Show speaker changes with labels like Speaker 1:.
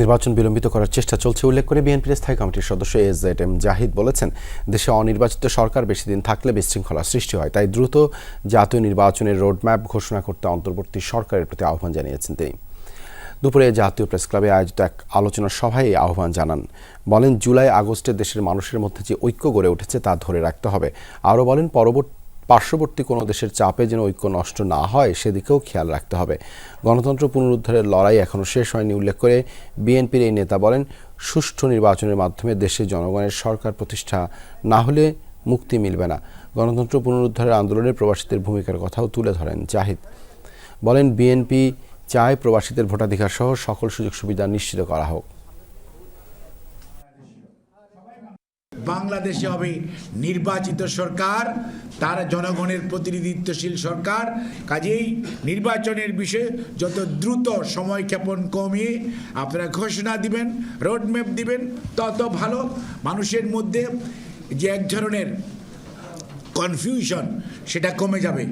Speaker 1: নির্বাচন বিলম্বিত করার চেষ্টা চলছে উল্লেখ করে বিএনপির স্থায়ী কমিটির সদস্য এস.এম জাহিদ বলেছেন, দেশে অনির্বাচিত সরকার বেশি দিন থাকলে বিশৃঙ্খলা সৃষ্টি হয়, তাই দ্রুত জাতীয় নির্বাচনের রোডম্যাপ ঘোষণা করতে অন্তর্বর্তী সরকারের প্রতি আহ্বান জানিয়েছেন তিনি। দুপুরে জাতীয় প্রেস ক্লাবে আয়োজিত এক আলোচনা সভায় এই আহ্বান জানান। বলেন, জুলাই আগস্টে দেশের মানুষের মধ্যে যে ঐক্য গড়ে উঠেছে তা ধরে রাখতে হবে। আরও বলেন, পার্শ্ববর্তী কোনো দেশের চাপে যেন ঐক্য নষ্ট না হয় সেদিকেও খেয়াল রাখতে হবে। গণতন্ত্র পুনরুদ্ধারের লড়াই এখনও শেষ হয়নি উল্লেখ করে বিএনপির এই নেতা বলেন, সুষ্ঠু নির্বাচনের মাধ্যমে দেশে জনগণের সরকার প্রতিষ্ঠা না হলে মুক্তি মিলবে না। গণতন্ত্র পুনরুদ্ধারের আন্দোলনে প্রবাসীদের ভূমিকার কথাও তুলে ধরেন জাহিদ। বলেন, বিএনপি চায় প্রবাসীদের ভোটাধিকার সহ সকল সুযোগ সুবিধা নিশ্চিত করা হোক।
Speaker 2: বাংলাদেশে হবে নির্বাচিত সরকার, তারা জনগণের প্রতিনিধিত্বশীল সরকার। কাজেই নির্বাচনের বিষয়ে যত দ্রুত সময়ক্ষেপণ কমিয়ে আপনারা ঘোষণা দিবেন, রোডম্যাপ দিবেন, তত ভালো। মানুষের মধ্যে যে এক ধরনের কনফিউশন সেটা কমে যাবে।